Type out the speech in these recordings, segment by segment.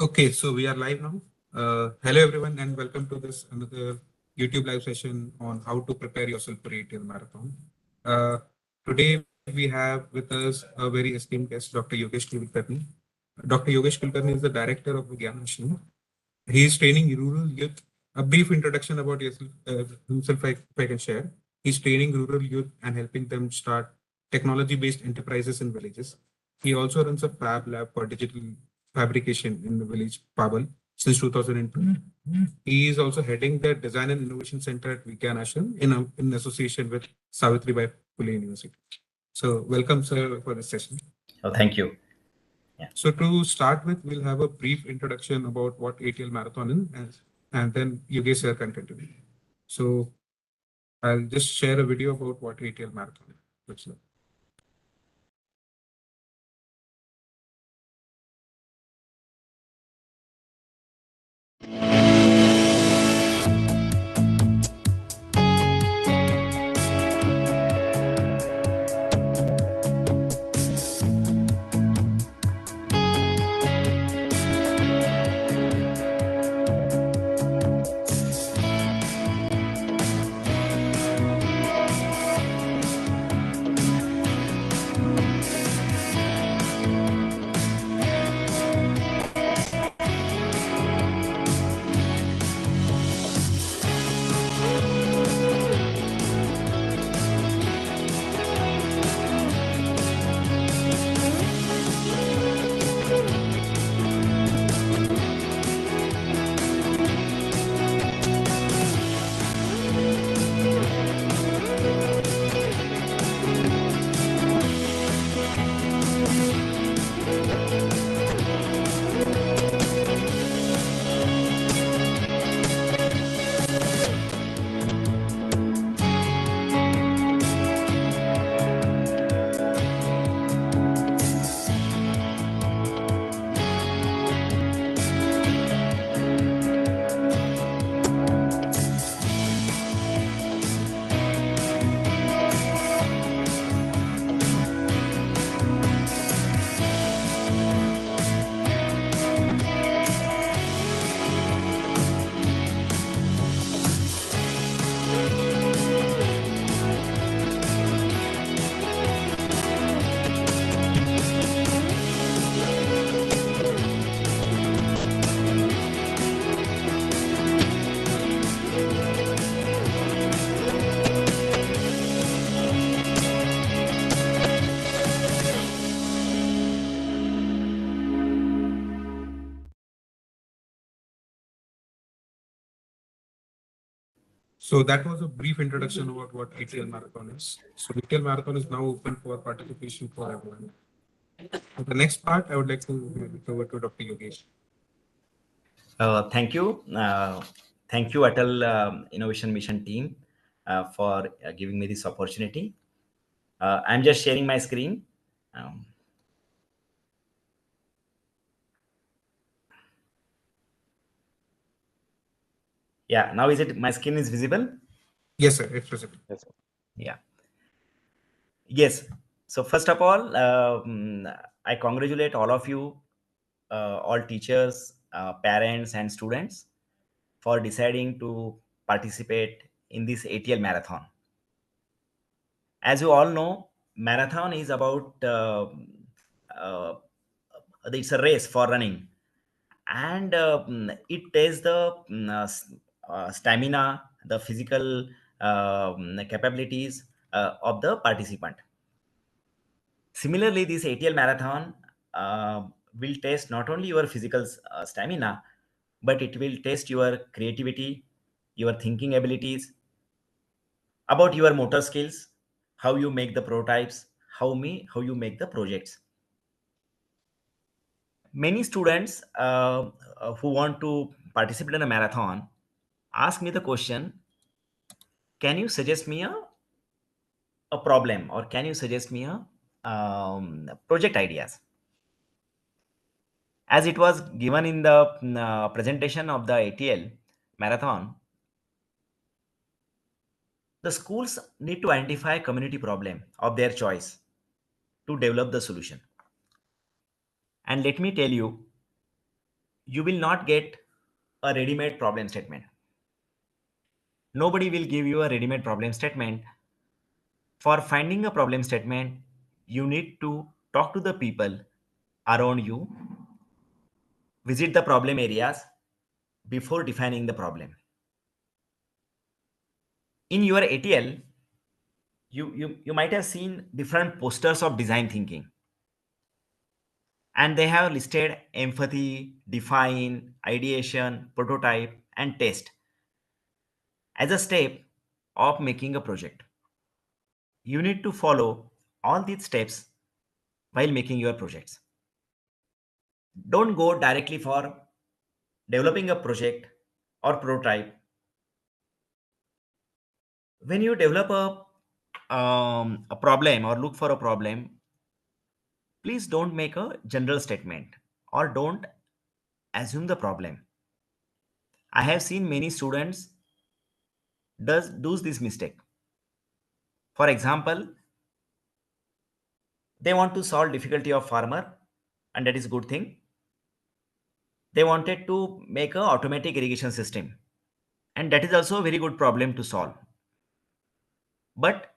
Okay, so we are live now. Hello everyone and welcome to this another YouTube live session on how to prepare yourself for ATL Marathon. Uh, Today we have with us a very esteemed guest, Dr. Yogesh Kulkarni. Dr. Yogesh Kulkarni is the director of Vigyan Ashram. He is training rural youth. A brief introduction about himself, if I can share. He's training rural youth and helping them start technology-based enterprises in villages. He also runs a fab lab for digital fabrication in the village Pabal since 2002. He is also heading the Design and Innovation Center at Vigyan Ashram in association with Savitribai Phule University. So welcome, sir, for this session. Oh, thank you. So to start with, we'll have a brief introduction about what ATL Marathon is, and then Yogesh sir can continue. So I'll just share a video about what ATL Marathon looks like. So that was a brief introduction about what ATL Marathon is. So ATL Marathon is now open for participation for everyone. For the next part, I would like to hand it over to Dr. Yogesh. Thank you. Thank you, ATL Innovation Mission team, for giving me this opportunity. I'm just sharing my screen. Um, yeah, now is it my screen is visible? Yes, sir, it's visible. Yes, sir. Yeah. Yes. So first of all, I congratulate all of you, all teachers, parents, and students for deciding to participate in this ATL marathon. As you all know, marathon is about uh, it's a race for running, and it tests the stamina, the physical capabilities of the participant. Similarly, this ATL marathon will test not only your physical stamina, but it will test your creativity, your thinking abilities, about your motor skills, how you make the prototypes, how you make the projects. Many students who want to participate in a marathon ask me the question, can you suggest me a problem, or can you suggest me a project ideas? As it was given in the presentation of the ATL marathon, the schools need to identify community problem of their choice to develop the solution. And let me tell you, you will not get a ready-made problem statement. Nobody will give you a ready-made problem statement. For finding a problem statement, you need to talk to the people around you, visit the problem areas before defining the problem. In your ATL, you might have seen different posters of design thinking, and they have listed empathy, define, ideation, prototype, and test as a step of making a project. You need to follow all these steps while making your projects. Don't go directly for developing a project or prototype. When you develop a problem or look for a problem, please don't make a general statement or don't assume the problem. I have seen many students does this mistake. For example, they want to solve difficulty of farmer, and that is good thing. They wanted to make a automatic irrigation system, and that is also a very good problem to solve. But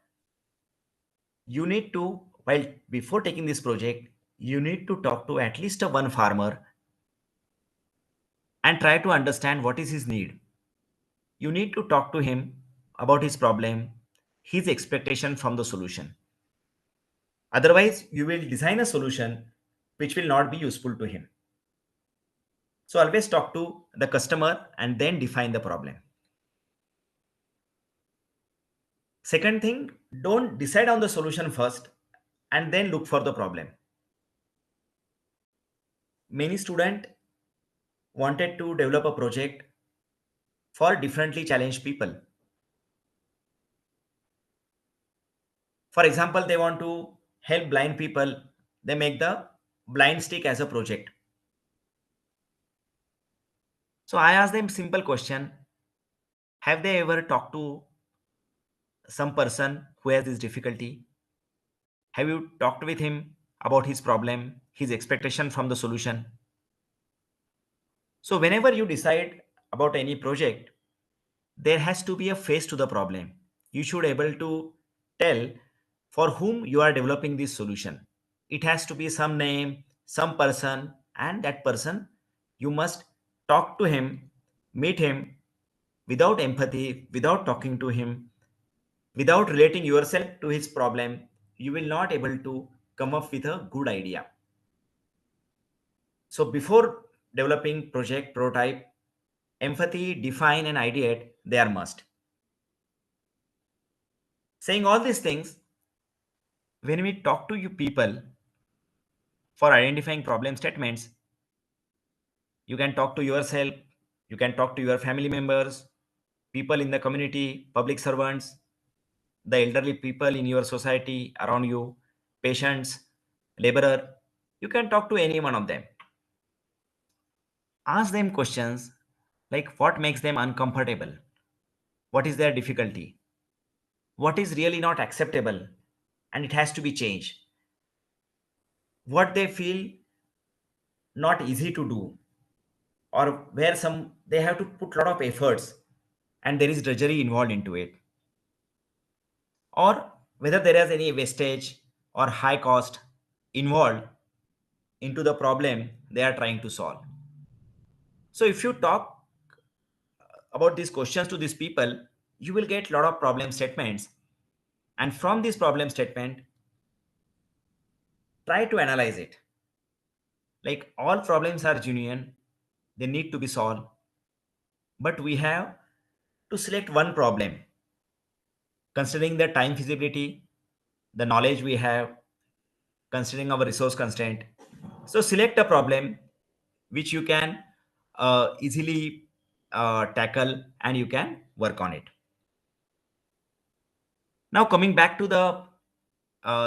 you need to, while before taking this project, you need to talk to at least a one farmer and try to understand what is his need. You need to talk to him about his problem, his expectation from the solution. Otherwise, you will design a solution which will not be useful to him. So always talk to the customer and then define the problem. Second thing, don't decide on the solution first and then look for the problem. Many students wanted to develop a project for differently challenged people. For example, they want to help blind people. They make the blind stick as a project. So I asked them simple question. Have they ever talked to some person who has this difficulty? Have you talked with him about his problem, his expectation from the solution? So whenever you decide about any project, there has to be a face to the problem. You should able to tell for whom you are developing this solution. It has to be some name, some person, and that person you must talk to him, meet him without empathy, without talking to him, without relating yourself to his problem. You will not able to come up with a good idea. So before developing project prototype, empathy, define, and ideate, they are must. Saying all these things, when we talk to you people for identifying problem statements, you can talk to yourself, you can talk to your family members, people in the community, public servants, the elderly people in your society around you, patients, laborer. You can talk to any one of them. Ask them questions like what makes them uncomfortable, what is their difficulty, what is really not acceptable and it has to be changed, what they feel not easy to do, or where some they have to put a lot of efforts and there is drudgery involved into it, or whether there is any wastage or high cost involved into the problem they are trying to solve. So if you talk about these questions to these people, you will get a lot of problem statements, and from this problem statement try to analyze it. Like all problems are genuine, they need to be solved, but we have to select one problem considering the time feasibility, the knowledge we have, considering our resource constraint. So select a problem which you can easily tackle and you can work on it. Now coming back to the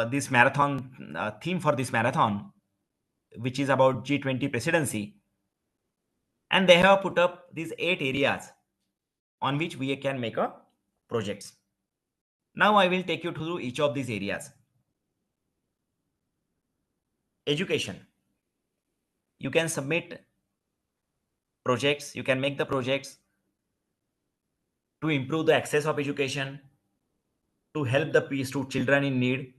this marathon theme for this marathon, which is about G20 presidency, and they have put up these 8 areas on which we can make a projects. Now I will take you through each of these areas. Education. You can submit projects. You can make the projects to improve the access of education, to help the children in need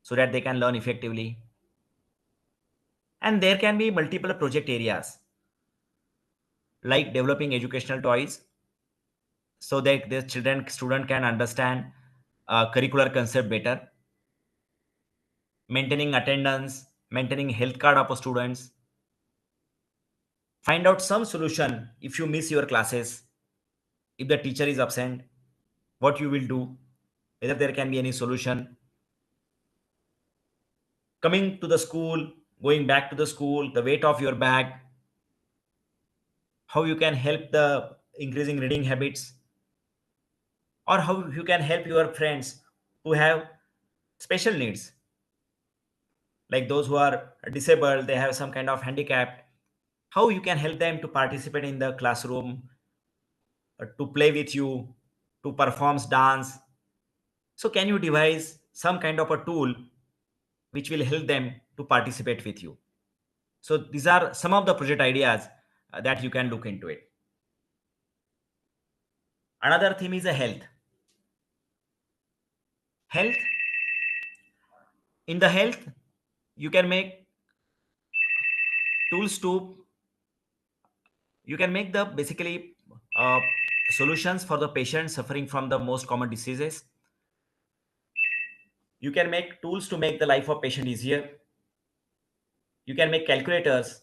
so that they can learn effectively. And there can be multiple project areas like developing educational toys so that the student can understand curricular concept better, maintaining attendance, maintaining health card of students, find out some solution if you miss your classes, if the teacher is absent, what you will do, whether there can be any solution. Coming to the school, going back to the school, the weight of your bag, how you can help the increasing reading habits, or how you can help your friends who have special needs, like those who are disabled, they have some kind of handicap, how you can help them to participate in the classroom, to play with you, to perform dance. So can you devise some kind of a tool which will help them to participate with you? So these are some of the project ideas that you can look into it. Another theme is a health. In the health, you can make tools to, you can make the basically uh, solutions for the patients suffering from the most common diseases. You can make tools to make the life of patient easier. You can make calculators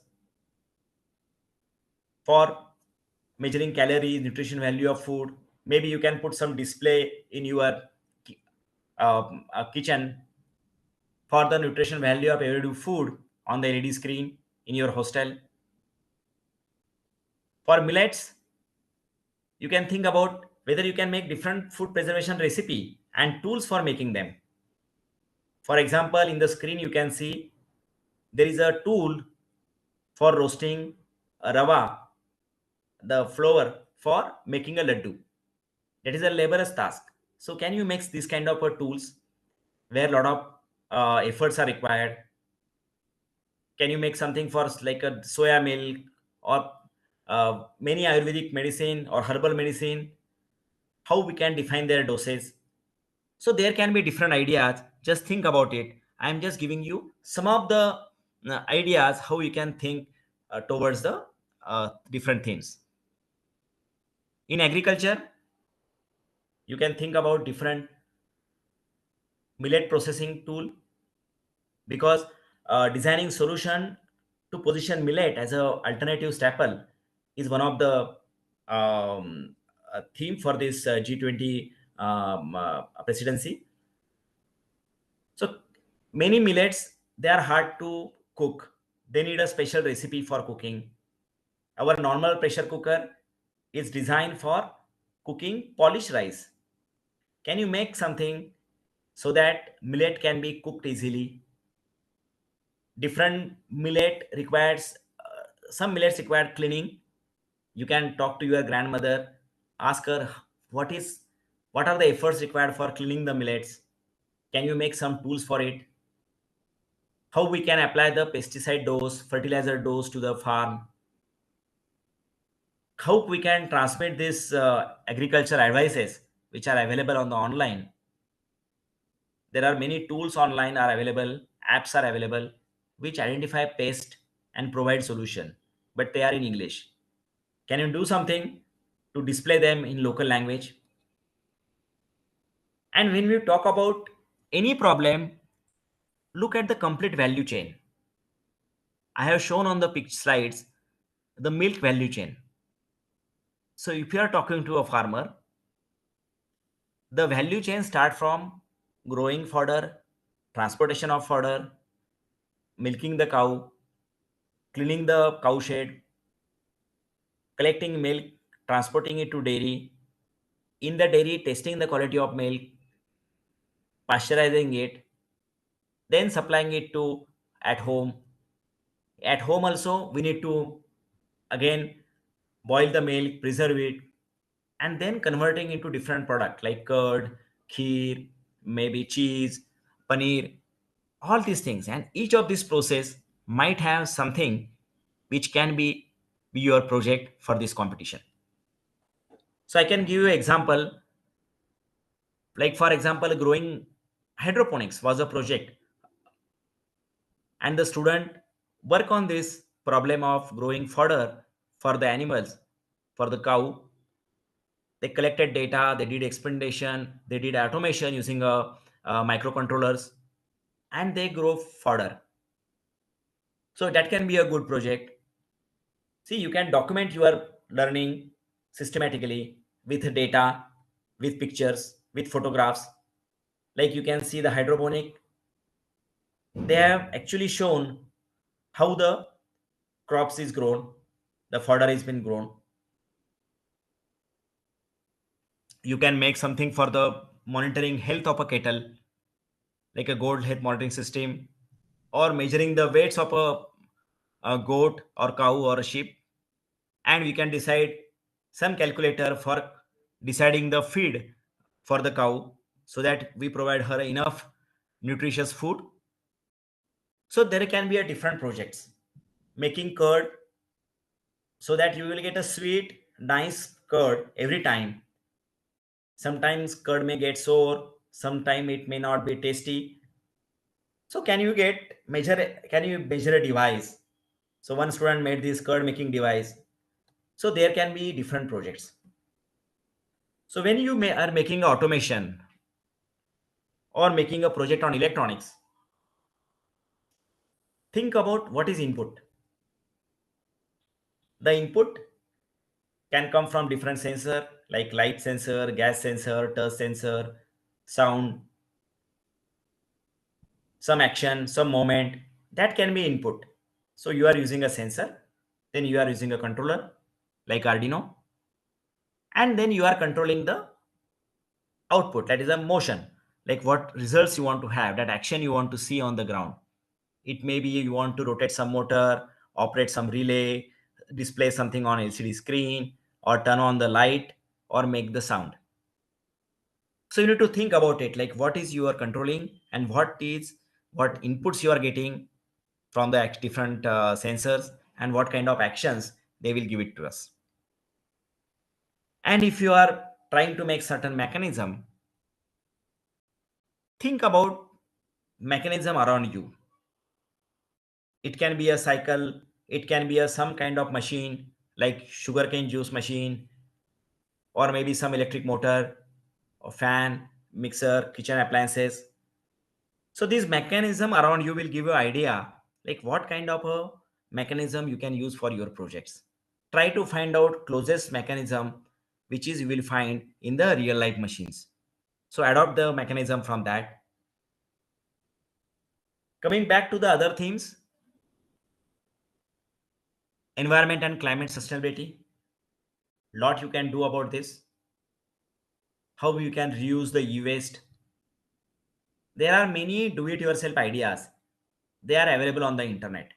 for measuring calories, nutrition value of food. Maybe you can put some display in your kitchen for the nutrition value of every food on the LED screen in your hostel. For millets, you can think about whether you can make different food preservation recipe and tools for making them. For example, in the screen you can see there is a tool for roasting a rava, the flour for making a laddu. That is a laborious task. So can you make this kind of tools where a lot of efforts are required? Can you make something for like a soya milk, or many ayurvedic medicine or herbal medicine, how we can define their doses? So there can be different ideas. Just think about it. I'm just giving you some of the ideas how you can think towards the different themes. In agriculture, you can think about different millet processing tool, because designing solution to position millet as a alternative staple is one of the theme for this G20 presidency. So many millets, they are hard to cook. They need a special recipe for cooking. Our normal pressure cooker is designed for cooking polished rice. Can you make something so that millet can be cooked easily? Different millet requires some millets require cleaning. You can talk to your grandmother, ask her what are the efforts required for cleaning the millets. Can you make some tools for it? How we can apply the pesticide dose, fertilizer dose to the farm? How we can transmit this agriculture advices which are available on the online? There are many tools online are available, apps are available, which identify pest and provide solution, but they are in English. Can you do something to display them in local language? And when we talk about any problem, look at the complete value chain. I have shown on the picture slides the milk value chain. So if you are talking to a farmer, the value chain start from growing fodder, transportation of fodder, milking the cow, cleaning the cow shed, collecting milk, transporting it to dairy, in the dairy testing the quality of milk, pasteurizing it, then supplying it to at home. At home also we need to again boil the milk, preserve it, and then converting into different product like curd, kheer, maybe cheese, paneer, all these things. And each of this process might have something which can be be your project for this competition. So I can give you an example. Like for example, growing hydroponics was a project, and the student work on this problem of growing fodder for the animals, for the cow. They collected data, they did experimentation, they did automation using microcontrollers, and they grow fodder. So that can be a good project. See, you can document your learning systematically with data, with pictures, with photographs. Like you can see the hydroponic, they have actually shown how the crops is grown, the fodder has been grown. You can make something for the monitoring health of a cattle, like a goat health monitoring system, or measuring the weights of a goat or cow or a sheep. And we can decide some calculator for deciding the feed for the cow, so that we provide her enough nutritious food. So there can be a different projects, making curd, so that you will get a sweet nice curd every time. Sometimes curd may get sour, sometimes it may not be tasty. So can you measure a device? So one student made this curd making device. So there can be different projects. So when you are making automation or making a project on electronics, think about what is input. The input can come from different sensor like light sensor, gas sensor, touch sensor, sound, some action, some moment. That can be input. So you are using a sensor, then you are using a controller like Arduino, and then you are controlling the output, that is a motion, like what results you want to have, that action you want to see on the ground. It may be you want to rotate some motor, operate some relay, display something on LCD screen, or turn on the light, or make the sound. So you need to think about it, like what is you are controlling, and what inputs you are getting from the different sensors, and what kind of actions they will give it to us. And if you are trying to make certain mechanism, think about mechanism around you. It can be a cycle, it can be a some kind of machine like sugarcane juice machine, or maybe some electric motor, or fan, mixer, kitchen appliances. So this mechanism around you will give you idea like what kind of a mechanism you can use for your projects. Try to find out closest mechanism which is you will find in the real life machines. So adopt the mechanism from that. Coming back to the other themes, environment and climate sustainability, lot you can do about this. How you can reuse the e-waste. There are many do-it-yourself ideas. They are available on the internet,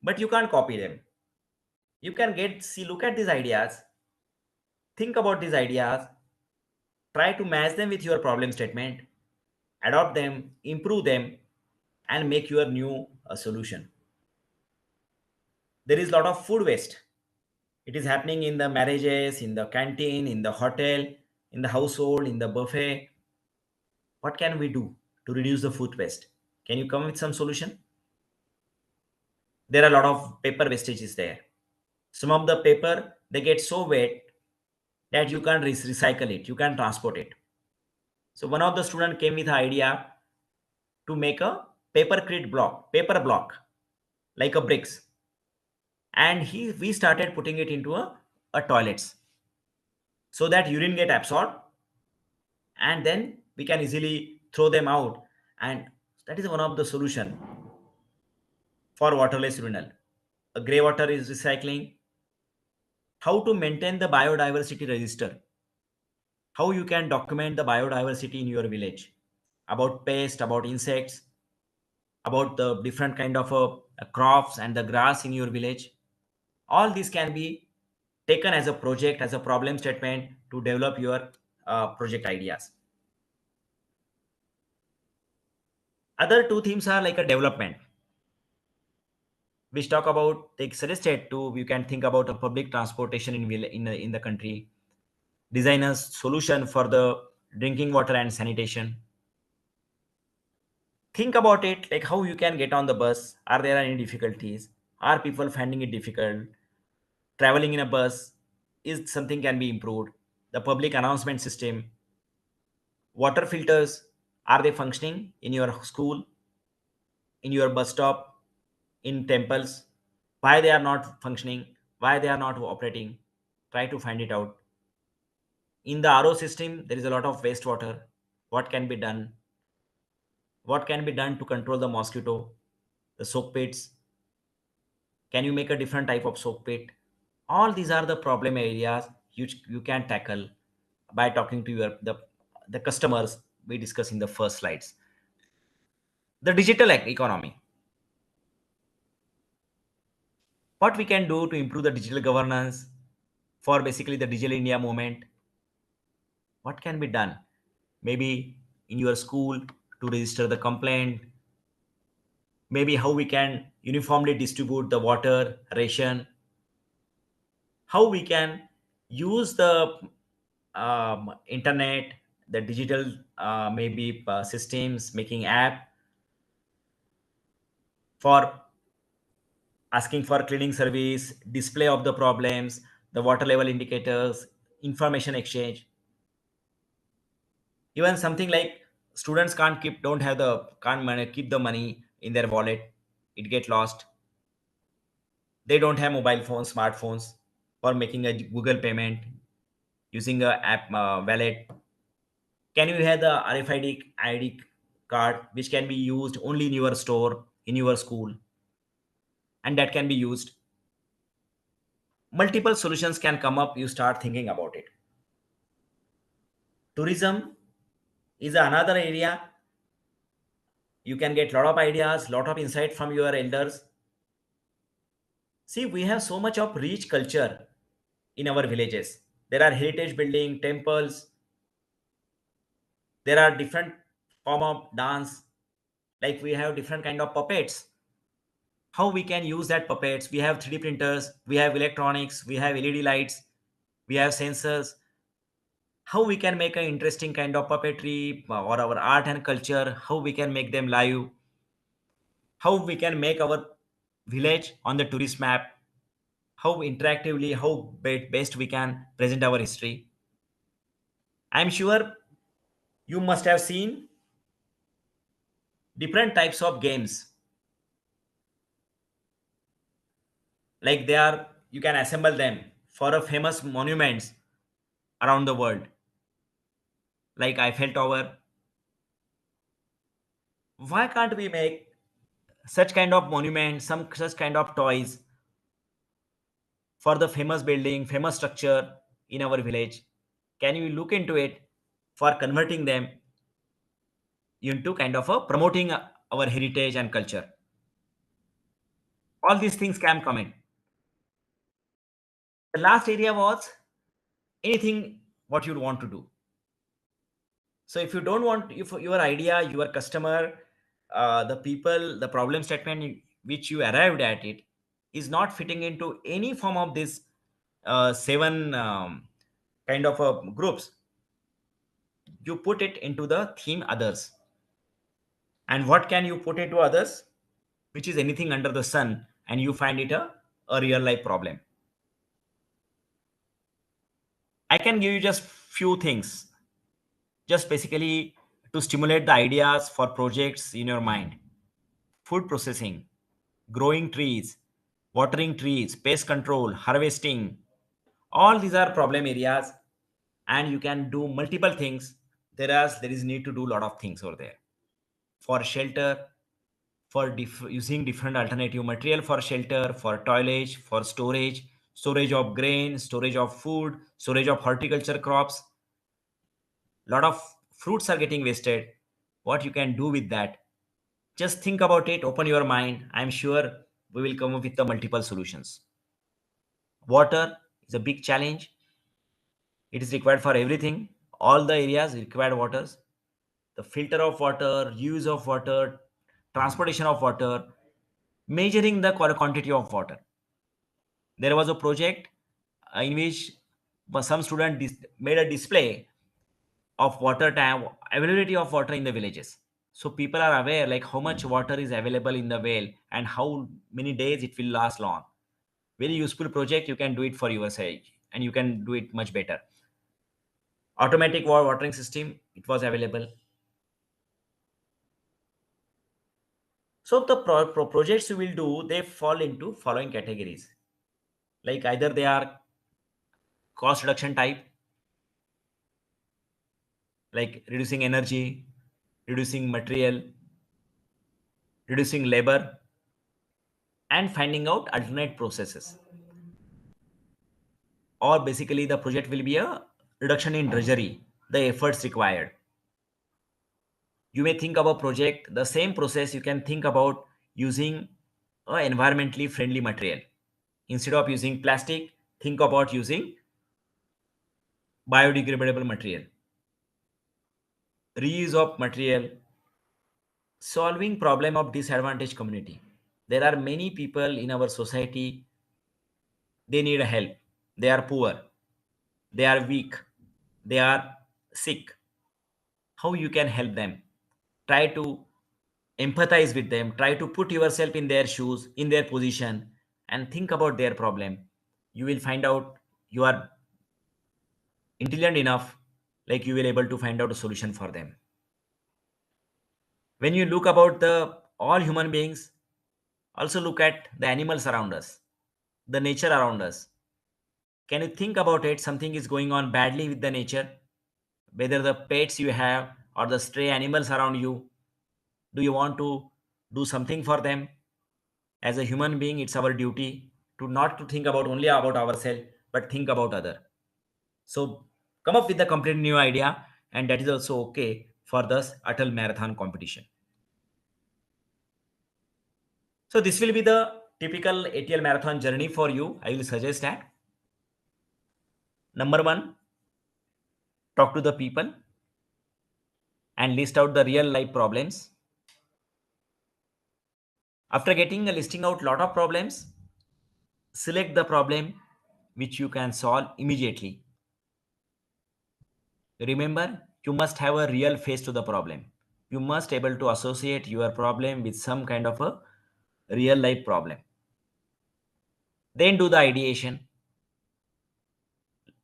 but you can't copy them. You can look at these ideas, think about these ideas, try to match them with your problem statement, adopt them, improve them, and make your new solution. There is a lot of food waste. It is happening in the marriages, in the canteen, in the hotel, in the household, in the buffet. What can we do to reduce the food waste? Can you come with some solution? There are a lot of paper wastages there. Some of the paper they get so wet that you can't recycle it, you can transport it. So one of the student came with the idea to make a paper block like a bricks, and we started putting it into a toilets, so that urine get absorbed, and then we can easily throw them out. And that is one of the solution for waterless urinal. A gray water is recycling. How to maintain the biodiversity register, how you can document the biodiversity in your village, about pest, about insects, about the different kind of crops and the grass in your village. All these can be taken as a project, as a problem statement to develop your project ideas. Other two themes are like a development. which talk about, they suggested to, you can think about a public transportation in the country, design a solution for the drinking water and sanitation. Think about it, like how you can get on the bus. Are there any difficulties? Are people finding it difficult? Traveling in a bus is something can be improved. The public announcement system, water filters, are they functioning in your school, in your bus stop, in temples? Why they are not functioning? Why they are not operating? Try to find it out. In the RO system, there is a lot of wastewater. What can be done? What can be done to control the mosquito, the soak pits? Can you make a different type of soak pit? All these are the problem areas you can tackle by talking to the customers we discussed in the first slides. The digital economy. What we can do to improve the digital governance for basically the digital India movement? What can be done? Maybe in your school to register the complaint, maybe how we can uniformly distribute the water ration, how we can use the internet, the digital maybe systems, making app for asking for cleaning service, display of the problems, the water level indicators, information exchange. Even something like students can't keep the money in their wallet, it get lost. They don't have mobile phones, smartphones for making a Google payment using a app wallet. Can you have the RFID ID card which can be used only in your store, in your school, and that can be used? Multiple solutions can come up, you start thinking about it. Tourism is another area. You can get lot of ideas, lot of insight from your elders. See, we have so much of rich culture in our villages. There are heritage building, temples, there are different form of dance, like we have different kind of puppets. How we can use that puppets? We have 3D printers, we have electronics, we have LED lights, we have sensors. How we can make an interesting kind of puppetry or our art and culture, how we can make them live, how we can make our village on the tourist map, how interactively, how best we can present our history. I'm sure you must have seen different types of games, like they are, you can assemble them for a famous monuments around the world, like Eiffel Tower. Why can't we make such kind of monuments, some such kind of toys for the famous building, famous structure in our village? Can you look into it for converting them into kind of a promoting our heritage and culture? All these things can come in. The last area was anything what you want to do. So if you don't want, if your idea, your customer, the people, the problem statement which you arrived at it is not fitting into any form of this seven kind of groups, you put it into the theme others. And what can you put into others? Which is anything under the sun, and you find it a real life problem. I can give you just few things, just basically to stimulate the ideas for projects in your mind. Food processing, growing trees, watering trees, pest control, harvesting. All these are problem areas, and you can do multiple things. There is need to do a lot of things over there. For shelter, for using different alternative material for shelter, for toilage, for storage, storage of grain, storage of food, storage of horticulture crops. Lot of fruits are getting wasted. What you can do with that? Just think about it, open your mind. I'm sure we will come up with the multiple solutions. Water is a big challenge. It is required for everything. All the areas require waters. The filter of water, use of water, transportation of water. measuring the quantity of water. There was a project in which some student made a display of water tank availability of water in the villages, so people are aware like how much water is available in the well and how many days it will last long. Very useful project, you can do it for yourself and you can do it much better. Automatic watering system, it was available. So the projects you will do, they fall into following categories, like either they are cost reduction type, like reducing energy, reducing material, reducing labor, and finding out alternate processes. Or basically the project will be a reduction in drudgery, the efforts required. You may think about project the same process, you can think about using a environmentally friendly material. Instead of using plastic, think about using biodegradable material, reuse of material, solving problem of disadvantaged community. There are many people in our society, they need help, they are poor, they are weak, they are sick. How you can help them? Try to empathize with them, try to put yourself in their shoes, in their position, and think about their problem. You will find out you are intelligent enough, like you will able to find out a solution for them. When you look about the all human beings, also look at the animals around us, the nature around us. Can you think about it, something is going on badly with the nature, whether the pets you have or the stray animals around you, do you want to do something for them? As a human being, it's our duty to not to think about only about ourselves, but think about other. So come up with the complete new idea, and that is also okay for this ATL Marathon competition. So this will be the typical ATL Marathon journey for you. I will suggest that number one, talk to the people and list out the real life problems. After getting a listing out lot of problems, select the problem which you can solve immediately. Remember, you must have a real face to the problem. You must able to associate your problem with some kind of a real life problem. Then do the ideation.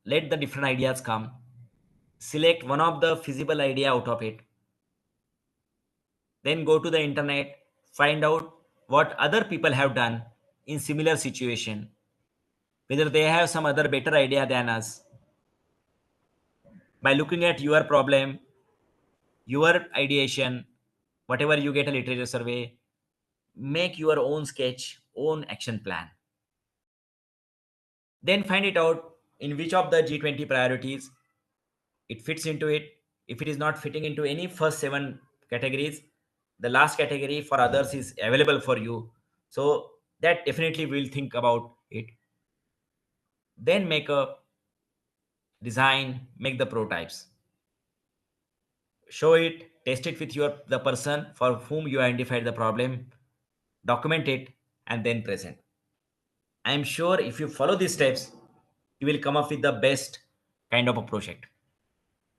Let the different ideas come. Select one of the feasible idea out of it. Then go to the internet, find out what other people have done in similar situation, whether they have some other better idea than us. By looking at your problem, your ideation, whatever you get a literature survey, make your own sketch, own action plan. Then find it out in which of the G20 priorities it fits into it. If it is not fitting into any first seven categories, the last category for others is available for you. So that definitely will think about it. Then make a design, make the prototypes, show it, test it with your the person for whom you identified the problem, document it, and then present. I am sure if you follow these steps, you will come up with the best kind of a project.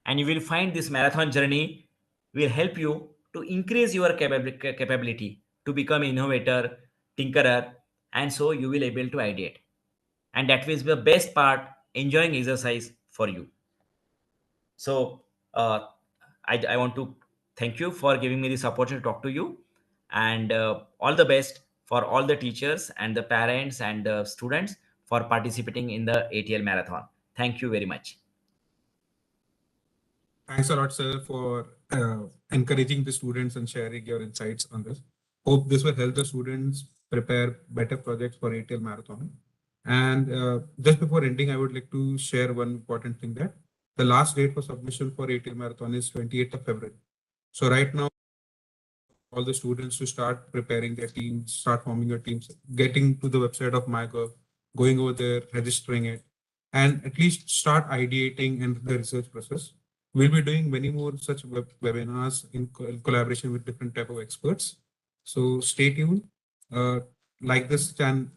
And you will find this marathon journey will help you to increase your capability to become innovator, tinkerer, and so you will able to ideate. And that is the best part, enjoying exercise for you. So uh, I want to thank you for giving me this opportunity to talk to you, and all the best for all the teachers and the parents and the students for participating in the ATL Marathon. Thank you very much. Thanks a lot, sir, for encouraging the students and sharing your insights on this. Hope this will help the students prepare better projects for ATL Marathon. And just before ending, I would like to share one important thing that the last date for submission for ATL Marathon is 28th of February. So right now, all the students to start preparing their teams, start forming your teams, getting to the website of MyGov, going over there, registering it, and at least start ideating in the research process. We'll be doing many more such webinars in collaboration with different type of experts. So stay tuned. like this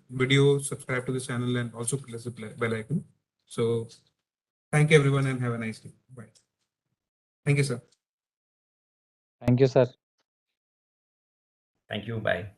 video, subscribe to this channel, and also press the bell icon. So thank you everyone and have a nice day. Bye. Thank you, sir. Thank you, sir. Thank you. Bye.